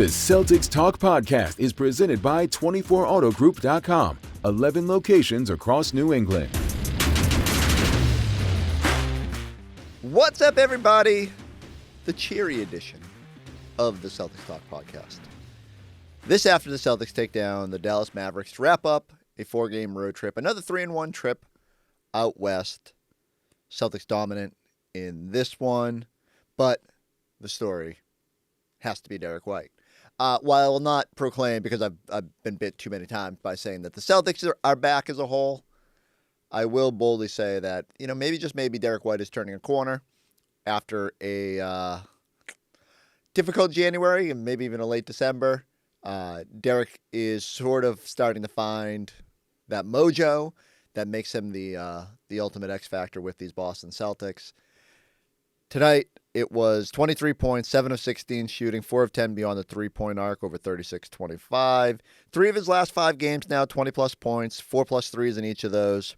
The Celtics Talk podcast is presented by 24autogroup.com, 11 locations across New England. What's up, everybody? The cheery edition of the Celtics Talk podcast. This after the Celtics take down the Dallas Mavericks to wrap up a 4-game road trip, another 3-1 trip out west. Celtics dominant in this one, but the story has to be Derrick White. While I will not proclaim, because I've been bit too many times by saying that the Celtics are back as a whole, I will boldly say that, maybe Derrick White is turning a corner after a difficult January and maybe even a late December. Derrick is sort of starting to find that mojo that makes him the ultimate X factor with these Boston Celtics. Tonight, it was 23 points, 7 of 16 shooting, 4 of 10 beyond the three-point arc over 36-25. 3 of his last 5 games now, 20-plus points, 4-plus threes in each of those.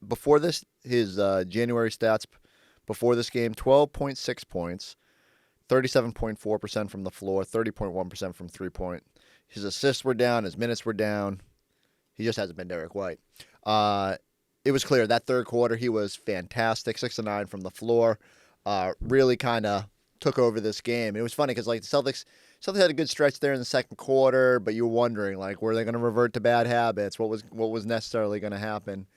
Before this, his January stats before this game, 12.6 points, 37.4% from the floor, 30.1% from three-point. His assists were down, his minutes were down. He just hasn't been Derrick White. It was clear that third quarter he was fantastic, 6 of 9 from the floor. Really kind of took over this game. It was funny because the Celtics had a good stretch there in the second quarter, but you were wondering were they going to revert to bad habits? What was necessarily going to happen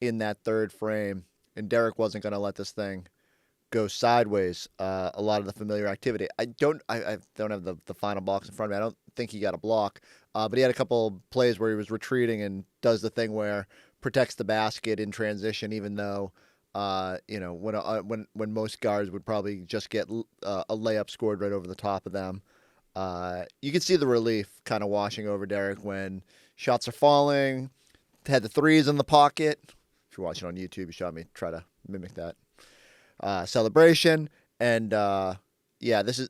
in that third frame? And Derrick wasn't going to let this thing go sideways. A lot of the familiar activity. I don't have the final box in front of me. I don't think he got a block, but he had a couple plays where he was retreating and does the thing where protects the basket in transition, even though. When most guards would probably just get a layup scored right over the top of them. You can see the relief kind of washing over Derrick when shots are falling. Had the threes in the pocket. If you're watching on YouTube, you saw me try to mimic that celebration. And this is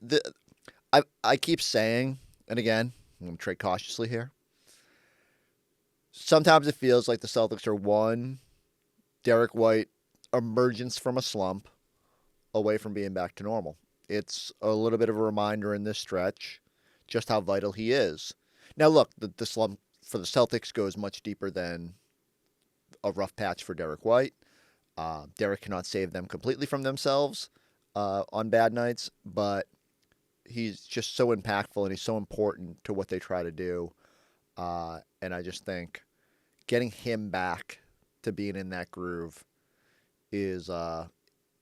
I keep saying, and again, I'm going to trade cautiously here. Sometimes it feels like the Celtics are one Derrick White emergence from a slump away from being back to normal. It's a little bit of a reminder in this stretch just how vital he is. Now, look, the slump for the Celtics goes much deeper than a rough patch for Derrick White. Derrick cannot save them completely from themselves on bad nights, but he's just so impactful and he's so important to what they try to do. And I just think getting him back to being in that groove is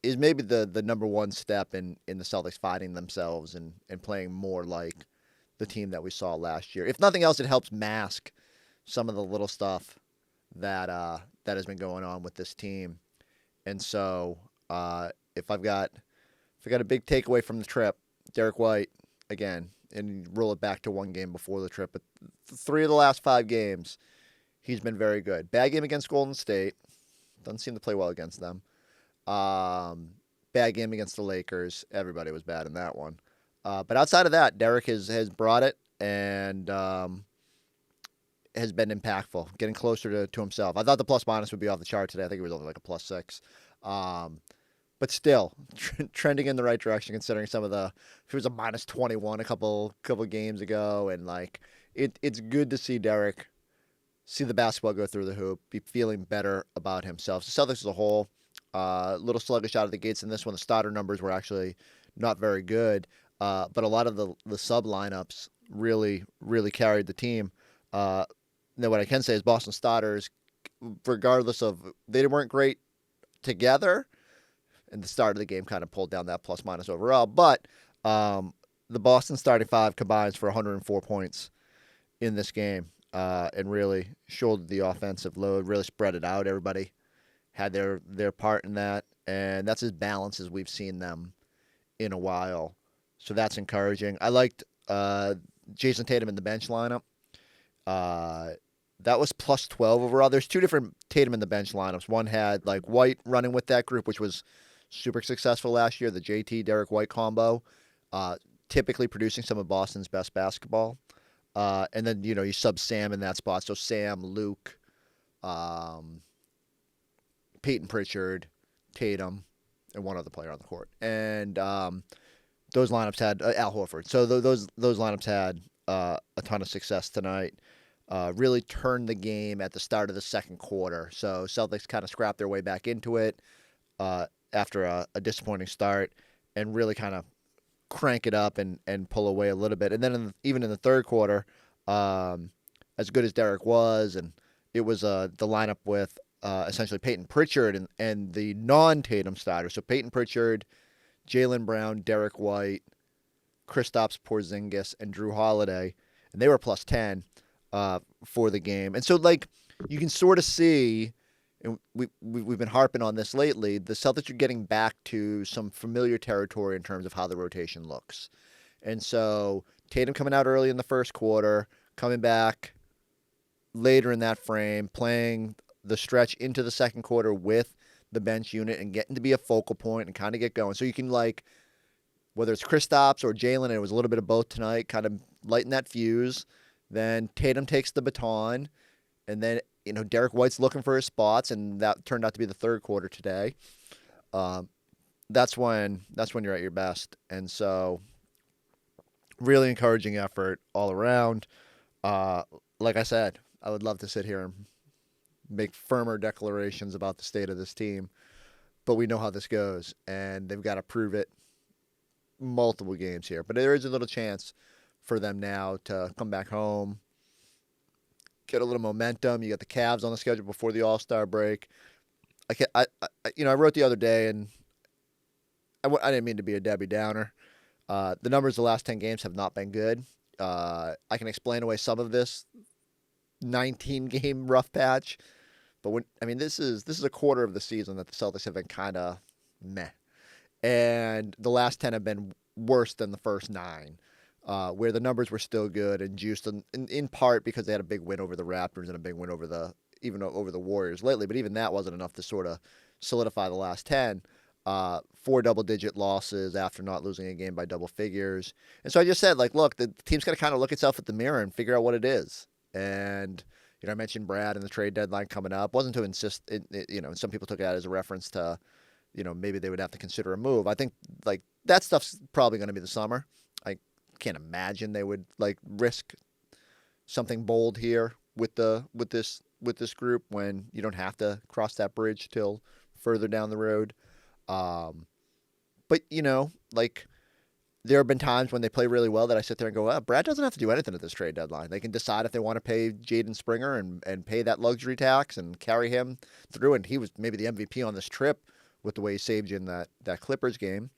maybe the number one step in the Celtics finding themselves and playing more like the team that we saw last year. If nothing else, it helps mask some of the little stuff that has been going on with this team. And so if I've got a big takeaway from the trip, Derrick White, again, and roll it back to one game before the trip, but 3 of the last 5 games, he's been very good. Bad game against Golden State. Doesn't seem to play well against them. Bad game against the Lakers. Everybody was bad in that one. But outside of that, Derrick has brought it and has been impactful, getting closer to himself. I thought the plus-minus would be off the chart today. I think it was only a +6. But still, trending in the right direction considering some of the... It was a -21 a couple games ago. And, it's good to see Derrick see the basketball go through the hoop, be feeling better about himself. The Celtics as a whole, a little sluggish out of the gates in this one. The starter numbers were actually not very good, but a lot of the sub lineups really, really carried the team. Now, what I can say is Boston starters, regardless of they weren't great together, and the start of the game kind of pulled down that plus-minus overall. But the Boston starting 5 combines for 104 points in this game. And really shouldered the offensive load, really spread it out. Everybody had their part in that, and that's as balanced as we've seen them in a while. So that's encouraging. I liked Jason Tatum in the bench lineup. That was +12 overall. There's 2 different Tatum in the bench lineups. One had White running with that group, which was super successful last year, the JT Derrick White combo, typically producing some of Boston's best basketball. And then, you sub Sam in that spot. So Sam, Luke, Peyton Pritchard, Tatum, and one other player on the court. And those lineups had Al Horford. So those lineups had a ton of success tonight. Really turned the game at the start of the second quarter. So Celtics kind of scrapped their way back into it after a disappointing start, and really kind of crank it up and pull away a little bit. And then even in the third quarter, as good as Derrick was, and it was the lineup with essentially Peyton Pritchard and the non-Tatum starters. So Peyton Pritchard, Jaylen Brown, Derrick White, Kristaps Porzingis, and Jrue Holiday, and they were plus 10 for the game. And so, like, you can sort of see, and we've been harping on this lately, the Celtics are getting back to some familiar territory in terms of how the rotation looks. And so Tatum coming out early in the first quarter, coming back later in that frame, playing the stretch into the second quarter with the bench unit and getting to be a focal point and kind of get going. So you can, like, whether it's Kristaps or Jaylen, and it was a little bit of both tonight, kind of lighten that fuse. Then Tatum takes the baton, and then, you know, Derrick White's looking for his spots, and that turned out to be the third quarter today. That's when you're at your best. And so really encouraging effort all around. Like I said, I would love to sit here and make firmer declarations about the state of this team, but we know how this goes, and they've got to prove it multiple games here. But there is a little chance for them now to come back home, get a little momentum. You got the Cavs on the schedule before the All-Star break. I wrote the other day, and I didn't mean to be a Debbie Downer. The numbers the last 10 games have not been good. I can explain away some of this 19-game rough patch, but this is a quarter of the season that the Celtics have been kind of meh, and the last 10 have been worse than the first 9, where the numbers were still good and juiced in part because they had a big win over the Raptors and a big win over the Warriors lately. But even that wasn't enough to sort of solidify the last 10. 4 double-digit losses after not losing a game by double figures. And so I just said, like, look, the team's got to kind of look itself at the mirror and figure out what it is. And, you know, I mentioned Brad and the trade deadline coming up. Wasn't to insist, some people took that as a reference to, you know, maybe they would have to consider a move. I think, like, that stuff's probably going to be the summer. I can't imagine they would, like, risk something bold here with this group when you don't have to cross that bridge till further down the road. But, you know, like, there have been times when they play really well that I sit there and go, Brad doesn't have to do anything at this trade deadline. They can decide if they want to pay Jaden Springer and pay that luxury tax and carry him through. And he was maybe the MVP on this trip with the way he saved you in that Clippers game.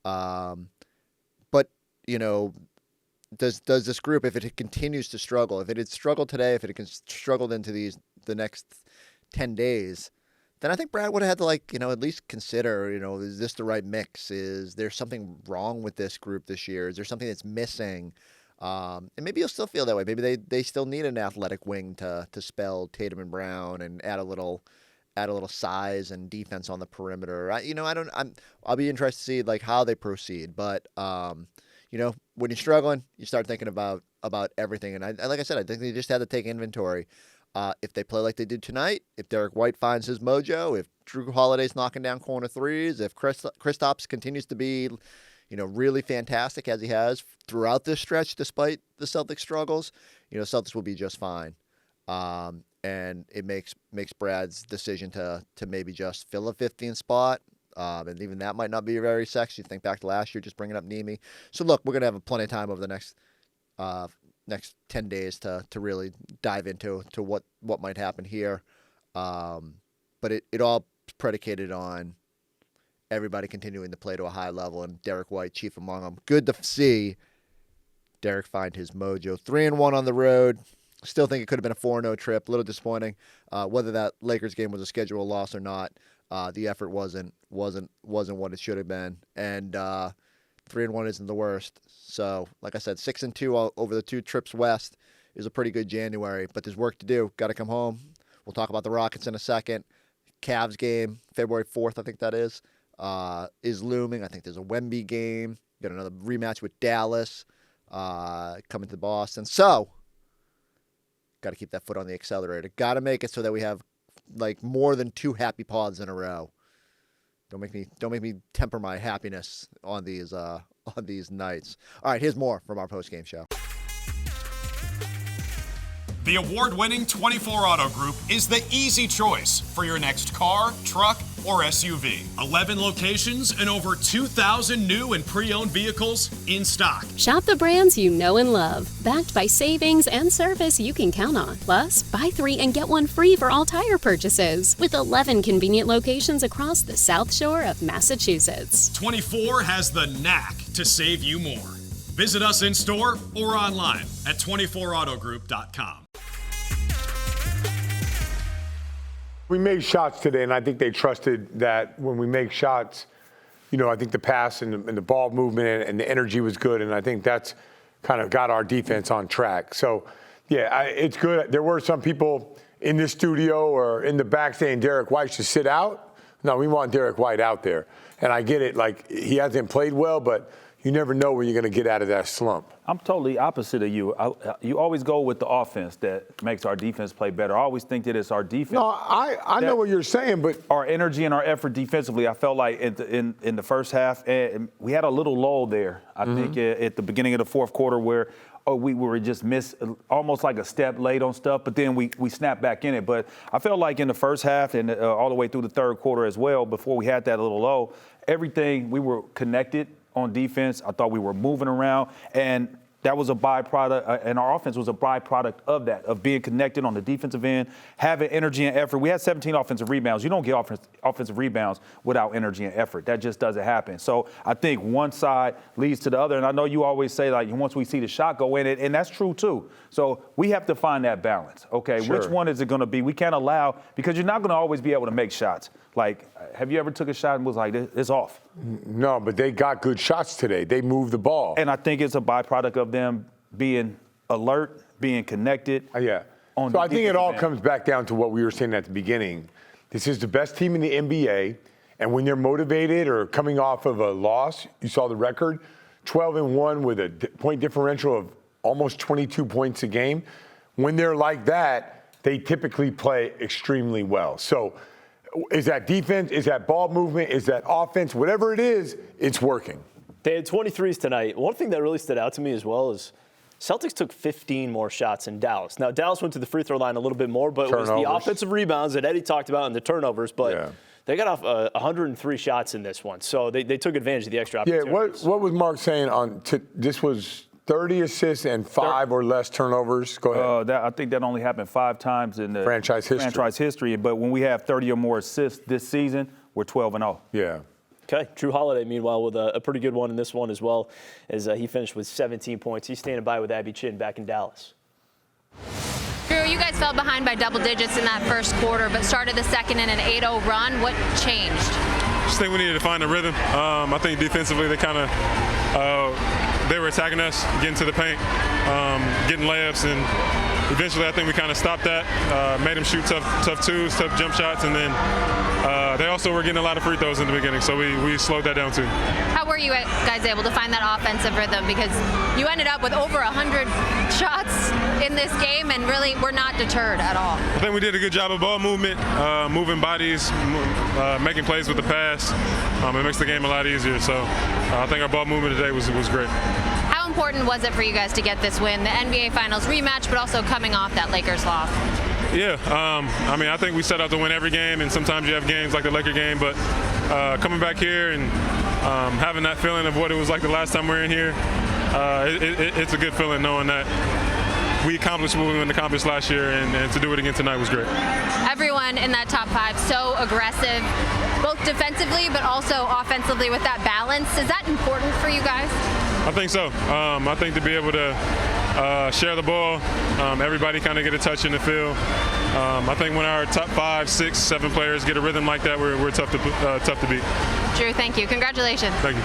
But, you know, does this group, if it continues to struggle, if it had struggled today, if it had struggled into the next 10 days, then I think Brad would have had to, like, you know, at least consider, you know, is this the right mix? Is there something wrong with this group this year? Is there something that's missing? And maybe you'll still feel that way. Maybe they still need an athletic wing to spell Tatum and Brown and add a little size and defense on the perimeter. I'll be interested to see, like, how they proceed. But you know, when you're struggling, you start thinking about everything. And like I said, I think they just had to take inventory. If they play like they did tonight, if Derrick White finds his mojo, if Jrue Holiday's knocking down corner threes, if Kristaps continues to be, you know, really fantastic as he has throughout this stretch, despite the Celtics struggles, you know, Celtics will be just fine. And it makes Brad's decision to maybe just fill a 15th spot. And even that might not be very sexy. Think back to last year, just bringing up Nemi. So look, we're gonna have plenty of time over the next 10 days to really dive into what might happen here. But it all predicated on everybody continuing to play to a high level, and Derrick White chief among them. Good to see Derrick find his mojo. 3-1 on the road. Still think it could have been a 4-0 trip. A little disappointing. Whether that Lakers game was a scheduled loss or not, the effort wasn't what it should have been. And 3-1 isn't the worst. So, like I said, 6-2 over the 2 trips west is a pretty good January. But there's work to do. Got to come home. We'll talk about the Rockets in a second. Cavs game, February 4th, I think that is looming. I think there's a Wemby game. Got another rematch with Dallas coming to Boston. So, got to keep that foot on the accelerator. Got to make it so that we have, like, more than 2 happy pods in a row. Don't make me temper my happiness on these on these nights. All right, here's more from our postgame show. The award-winning 24 Auto Group is the easy choice for your next car, truck, or SUV. 11 locations and over 2,000 new and pre-owned vehicles in stock. Shop the brands you know and love, backed by savings and service you can count on. Plus, buy 3 and get 1 free for all tire purchases, with 11 convenient locations across the South Shore of Massachusetts. 24 has the knack to save you more. Visit us in store or online at 24autogroup.com. We made shots today, and I think they trusted that when we make shots, I think the pass and the ball movement and the energy was good, and I think that's kind of got our defense on track. So, yeah, it's good. There were some people in this studio or in the back saying Derrick White should sit out. No, we want Derrick White out there. And I get it, like, he hasn't played well, but you never know when you're going to get out of that slump. I'm totally opposite of you. You always go with the offense that makes our defense play better. I always think that it's our defense. No, I know what you're saying, but our energy and our effort defensively, I felt like in the first half, and we had a little lull there. I think at the beginning of the fourth quarter where we were just almost like a step late on stuff, but then we snapped back in it. But I felt like in the first half and all the way through the third quarter as well, before we had that little lull, everything, we were connected on defense. I thought we were moving around, and that was a byproduct, and our offense was a byproduct of that, of being connected on the defensive end, having energy and effort. We had 17 offensive rebounds. You don't get offensive rebounds without energy and effort. That just doesn't happen. So I think one side leads to the other, and I know you always say, like, once we see the shot go in, and that's true too. So we have to find that balance, okay? Sure. Which one is it going to be? We can't allow, because you're not going to always be able to make shots. Like, have you ever took a shot and was like, it's off? No, but they got good shots today. They moved the ball. And I think it's a byproduct of them being alert, being connected. Yeah. So I think it all comes back down to what we were saying at the beginning. This is the best team in the NBA, and when they're motivated or coming off of a loss, you saw the record, 12-1 with a point differential of almost 22 points a game. When they're like that, they typically play extremely well. So is that defense? Is that ball movement? Is that offense? Whatever it is, it's working. They had 23s tonight. One thing that really stood out to me as well is Celtics took 15 more shots in Dallas. Now, Dallas went to the free throw line a little bit more, but turnovers. It was the offensive rebounds that Eddie talked about and the turnovers. But they got off 103 shots in this one. So they took advantage of the extra opportunities. Yeah, what was Mark saying this was 30 assists and 5 or less turnovers? Go ahead. I think that only happened 5 times in the franchise history. But when we have 30 or more assists this season, we're 12-0. Yeah. Okay. Jrue Holiday, meanwhile, with a pretty good one in this one as well, as he finished with 17 points. He's standing by with Abby Chin back in Dallas. Jrue, you guys fell behind by double digits in that first quarter, but started the second in an 8-0 run. What changed? I just think we needed to find a rhythm. I think defensively they were attacking us, getting to the paint, getting layups, and eventually I think we kind of stopped that, made them shoot tough twos, tough jump shots, and then they also were getting a lot of free throws in the beginning, so we slowed that down too. How were you guys able to find that offensive rhythm? Because you ended up with over 100 shots in this game and really were not deterred at all. I think we did a good job of ball movement, moving bodies, making plays with the pass. It makes the game a lot easier, so I think our ball movement today was great. How important was it for you guys to get this win, the NBA Finals rematch, but also coming off that Lakers loss? Yeah, I think we set out to win every game, and sometimes you have games like the Laker game, but coming back here and having that feeling of what it was like the last time we were in here, it's a good feeling knowing that we accomplished what we wanted to accomplish last year, and to do it again tonight was great. Everyone in that top 5 so aggressive, both defensively but also offensively with that balance. Is that important for you guys? I think so. I think to be able to share the ball, everybody kind of get a touch in the field. I think when our top 5, 6, 7 players get a rhythm like that, we're tough to beat. Jrue, thank you. Congratulations. Thank you.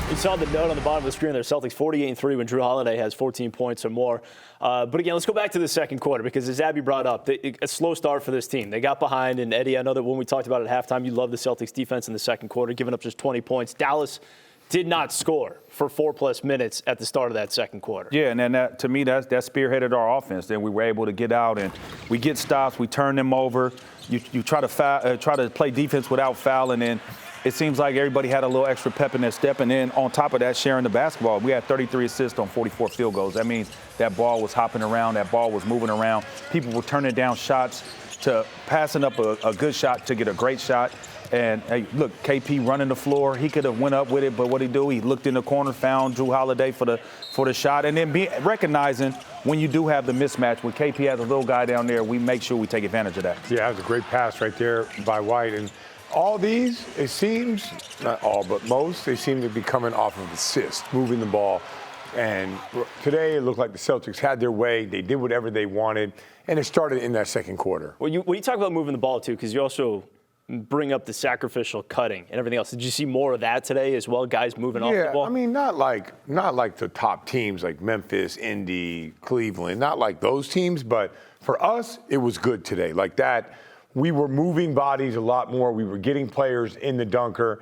You saw the note on the bottom of the screen there, Celtics 48-3 when Jrue Holiday has 14 points or more. But again, let's go back to the second quarter because as Abby brought up, a slow start for this team. They got behind, and Eddie, I know that when we talked about it at halftime, you loved the Celtics defense in the second quarter, giving up just 20 points. Dallas did not score for 4+ minutes at the start of that second quarter. Yeah, and then to me, that spearheaded our offense. Then we were able to get out and we get stops, we turn them over. You try to play defense without fouling, and it seems like everybody had a little extra pep in their step, and then on top of that, sharing the basketball. We had 33 assists on 44 field goals. That means that ball was hopping around, that ball was moving around. People were turning down shots to passing up a good shot to get a great shot. And hey, look, KP running the floor. He could have went up with it, but what did he do? He looked in the corner, found Jrue Holiday for the shot, and then recognizing when you do have the mismatch, when KP has a little guy down there, we make sure we take advantage of that. Yeah, that was a great pass right there by White. And all these, it seems, not all, but most, they seem to be coming off of assists, moving the ball. And today it looked like the Celtics had their way. They did whatever they wanted, and it started in that second quarter. When you talk about moving the ball, too, because you also bring up the sacrificial cutting and everything else. Did you see more of that today as well, guys moving off the ball? Yeah, I mean, not like the top teams like Memphis, Indy, Cleveland, not like those teams, but for us, it was good today. Like that, we were moving bodies a lot more. We were getting players in the dunker,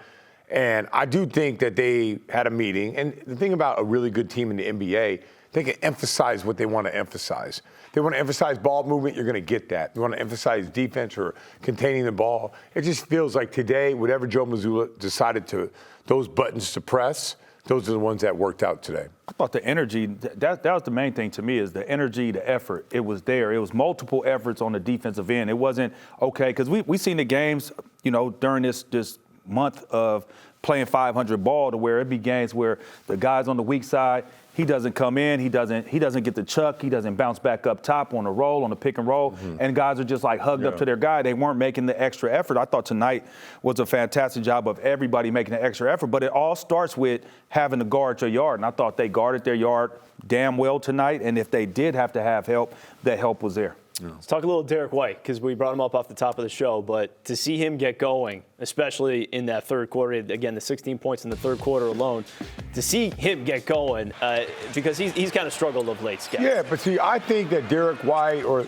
and I do think that they had a meeting. And the thing about a really good team in the NBA, they can emphasize what they want to emphasize. They want to emphasize ball movement, you're going to get that. They want to emphasize defense or containing the ball. It just feels like today, whatever Joe Mazzulla decided those buttons to press, those are the ones that worked out today. I thought the energy, that was the main thing to me, is the energy, the effort. It was there. It was multiple efforts on the defensive end. It wasn't okay, because we seen the games, during this month of playing 500 ball, to where it be games where the guys on the weak side, he doesn't come in, he doesn't get the chuck, he doesn't bounce back up top on the roll, on the pick and roll, and guys are just like hugged up to their guy. They weren't making the extra effort. I thought tonight was a fantastic job of everybody making the extra effort, but it all starts with having to guard your yard, and I thought they guarded their yard damn well tonight, and if they did have to have help, that help was there. Yeah. Let's talk a little Derrick White, because we brought him up off the top of the show, but to see him get going, especially in that third quarter, again, the 16 points in the third quarter alone, to see him get going, because he's kind of struggled of late, Scott. Yeah, but see, I think that Derrick White or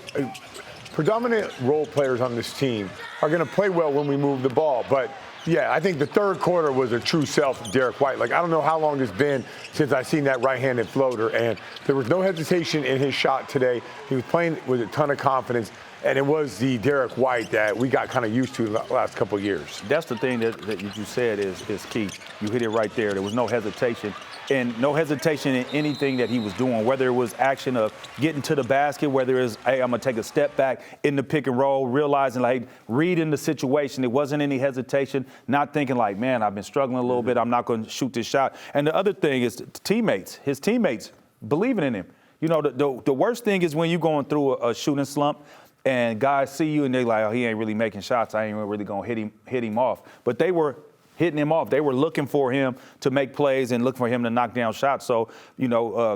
predominant role players on this team are going to play well when we move the ball, but yeah, I think the third quarter was a true self of Derrick White. Like, I don't know how long it's been since I've seen that right-handed floater, and there was no hesitation in his shot today. He was playing with a ton of confidence, and it was the Derrick White that we got kind of used to the last couple of years. That's the thing that you said is key. You hit it right there. There was no hesitation. And no hesitation in anything that he was doing, whether it was action of getting to the basket, whether it was, hey, I'm going to take a step back in the pick and roll, realizing, like, reading the situation. It wasn't any hesitation, not thinking like, man, I've been struggling a little bit. I'm not going to shoot this shot. And the other thing is his teammates believing in him. The worst thing is when you're going through a shooting slump and guys see you and they're like, oh, he ain't really making shots. I ain't really going to hit him off. But they were hitting him off. They were looking for him to make plays and looking for him to knock down shots. So,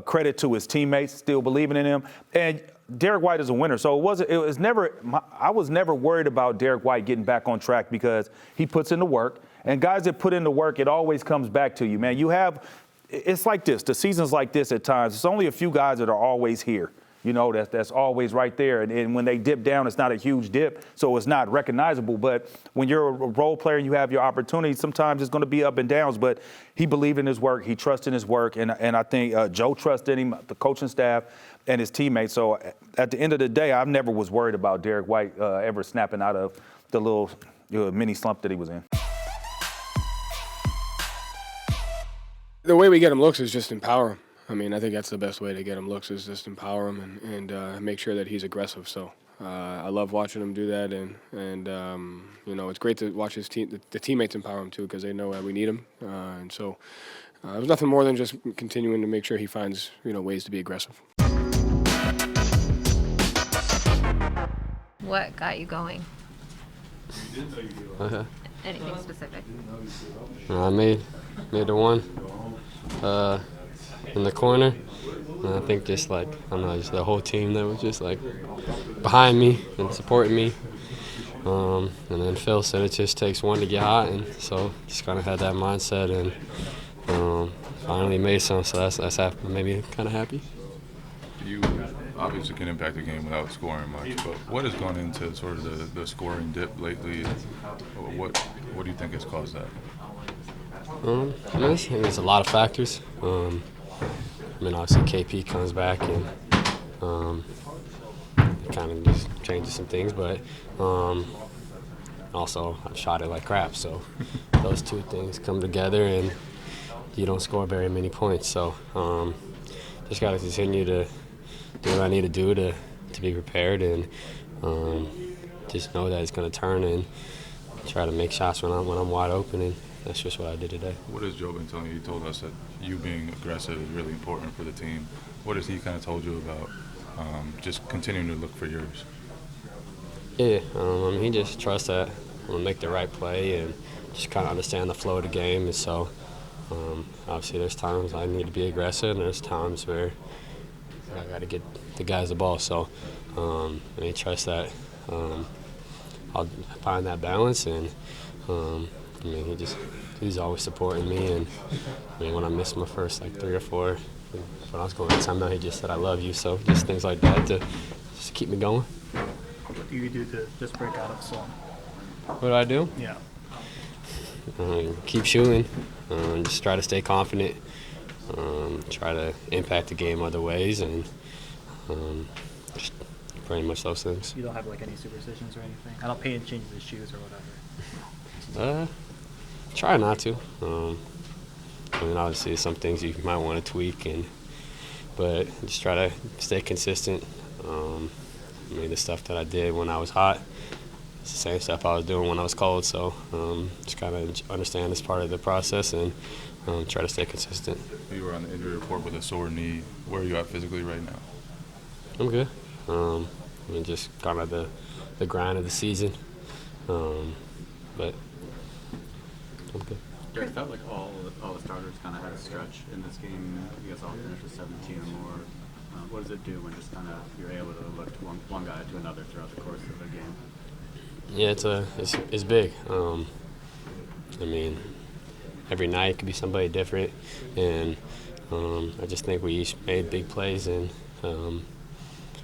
credit to his teammates still believing in him. And Derrick White is a winner. So I was never worried about Derrick White getting back on track, because he puts in the work. And guys that put in the work, it always comes back to you, man. It's like this. The season's like this at times. It's only a few guys that are always here. That's always right there. And when they dip down, it's not a huge dip, so it's not recognizable. But when you're a role player and you have your opportunity, sometimes it's going to be up and downs. But he believed in his work. He trusted in his work. And I think Joe trusted him, the coaching staff, and his teammates. So at the end of the day, I never was worried about Derrick White ever snapping out of the little mini slump that he was in. The way we get him looks is just empower him. I mean, I think that's the best way to get him looks, is just empower him and make sure that he's aggressive. So I love watching him do that, and it's great to watch his the teammates empower him too, because they know we need him. And so it was nothing more than just continuing to make sure he finds ways to be aggressive. What got you going? Anything specific? I made the one. In the corner, and I think just the whole team that was just behind me and supporting me, and then Phil said it just takes one to get hot, and so just kind of had that mindset, and finally made some, so that's made me kind of happy. You obviously can impact the game without scoring much, but what has gone into sort of the scoring dip lately? What do you think has caused that? I think there's a lot of factors. Obviously KP comes back and it kind of just changes some things, but also I've shot it like crap. So those two things come together, and you don't score very many points. So just got to continue to do what I need to do to be prepared, and just know that it's going to turn and try to make shots when I'm wide open, and that's just what I did today. What has Joe been telling you? He told us that you being aggressive is really important for the team. What has he kind of told you about just continuing to look for yours? Yeah, I mean, he just trusts that I'm going to make the right play and just kind of understand the flow of the game. And so, obviously, there's times I need to be aggressive, and there's times where I got to get the guys the ball. So, and he trusts that I'll find that balance. And, I mean, he's always supporting me. And, I mean, when I missed my first, 3 or 4, when I was going to time out, he just said, "I love you." So just things like that to just keep me going. What do you do to just break out of a slump? What do I do? Yeah. Keep shooting. Just try to stay confident. Try to impact the game other ways, and just pretty much those things. You don't have any superstitions or anything? I don't pay attention to the shoes or whatever. Try not to. I mean, obviously, some things you might want to tweak, but just try to stay consistent. I mean, the stuff that I did when I was hot, it's the same stuff I was doing when I was cold. So just kind of understand this part of the process and try to stay consistent. You were on the injury report with a sore knee. Where are you at physically right now? I'm good. I mean, just kind of the grind of the season. But I'm good. Derrick, it felt like all the starters kind of had a stretch in this game. You guys all finished with 17 or more. What does it do when just kind of you're able to look to one guy to another throughout the course of the game? Yeah, it's big. I mean, every night could be somebody different, and I just think we each made big plays, and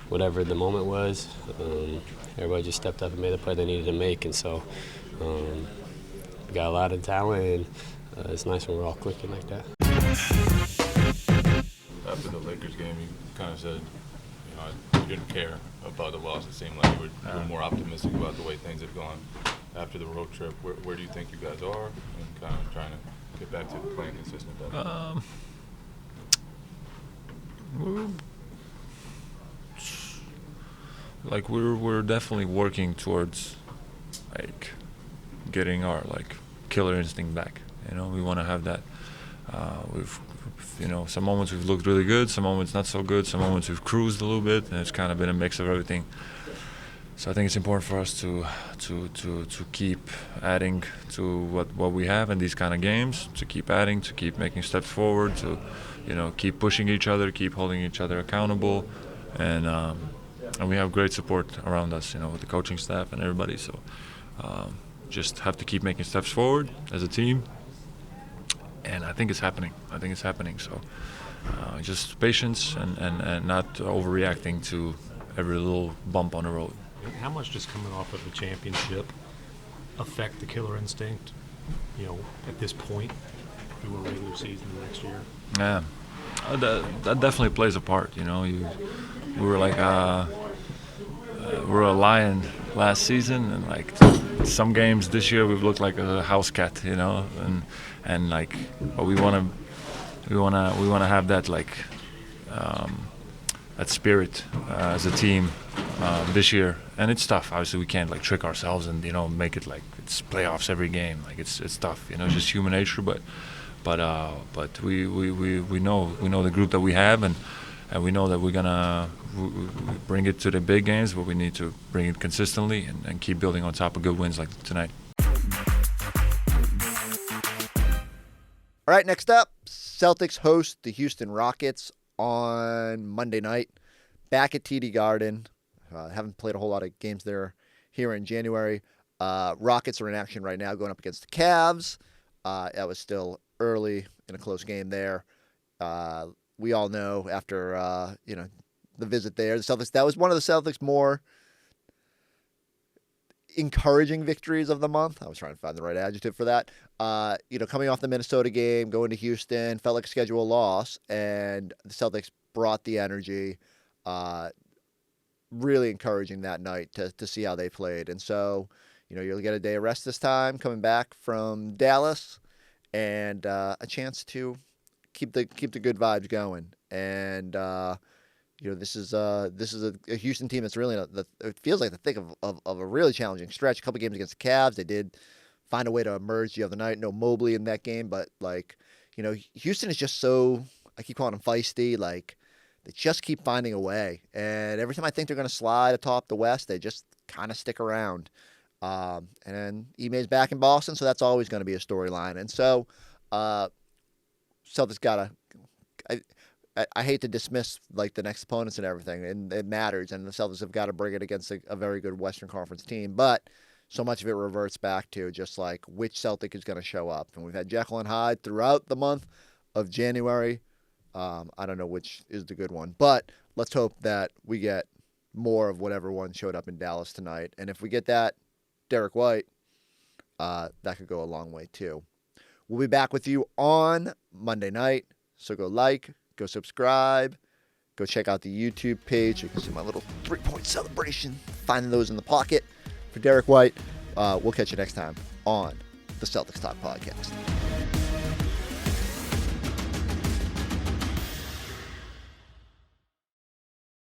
whatever the moment was, everybody just stepped up and made the play they needed to make, and so we got a lot of talent, and it's nice when we're all clicking like that. After the Lakers game, you kind of said, you didn't care about the loss. It seemed like you were more optimistic about the way things have gone after the road trip. Where do you think you guys are, and kind of trying to get back to playing consistent better? We're definitely working towards getting our killer instinct back. We want to have that. We've some moments we've looked really good, some moments not so good, some moments we've cruised a little bit, and it's kind of been a mix of everything. So I think it's important for us to keep adding to what we have in these kind of games, to keep adding, to keep making steps forward, to keep pushing each other, keep holding each other accountable, and we have great support around us, with the coaching staff and everybody. So just have to keep making steps forward as a team. And I think it's happening. So just patience and not overreacting to every little bump on the road. How much does coming off of a championship affect the killer instinct, at this point through a regular season next year? Yeah, that definitely plays a part. We were we were a lion last season, and some games this year we've looked like a house cat, but we want to have that that spirit as a team this year, and it's tough. Obviously, we can't trick ourselves and make it it's playoffs every game. It's tough. It's just human nature. But we know the group that we have, and we know that we're gonna bring it to the big games, but we need to bring it consistently and keep building on top of good wins like tonight. All right, next up, Celtics host the Houston Rockets on Monday night, back at TD Garden. Haven't played a whole lot of games there here in January. Rockets are in action right now, going up against the Cavs. That was still early in a close game there. We all know after the visit there, the Celtics. That was one of the Celtics' more encouraging victories of the month. I was trying to find the right adjective for that. Coming off the Minnesota game, going to Houston, felt like a scheduled loss, and the Celtics brought the energy. Really encouraging that night to see how they played. And so, You'll get a day of rest this time coming back from Dallas, and a chance to keep the good vibes going. And this is a Houston team that's really it feels like the thick of a really challenging stretch. A couple games against the Cavs, they did find a way to emerge the other night. No Mobley in that game, but Houston is just so, I keep calling them feisty. They just keep finding a way, and every time I think they're going to slide atop the West, they just kind of stick around. And then Ime's back in Boston, so that's always going to be a storyline. And so, Celtics gotta. I hate to dismiss the next opponents and everything, and it matters. And the Celtics have got to bring it against a very good Western Conference team, but so much of it reverts back to just which Celtic is going to show up. And we've had Jekyll and Hyde throughout the month of January. I don't know which is the good one, but let's hope that we get more of whatever one showed up in Dallas tonight. And if we get that, Derrick White, that could go a long way too. We'll be back with you on Monday night. So go go subscribe, go check out the YouTube page. You can see my little 3-point celebration, finding those in the pocket for Derrick White. We'll catch you next time on the Celtics Talk podcast.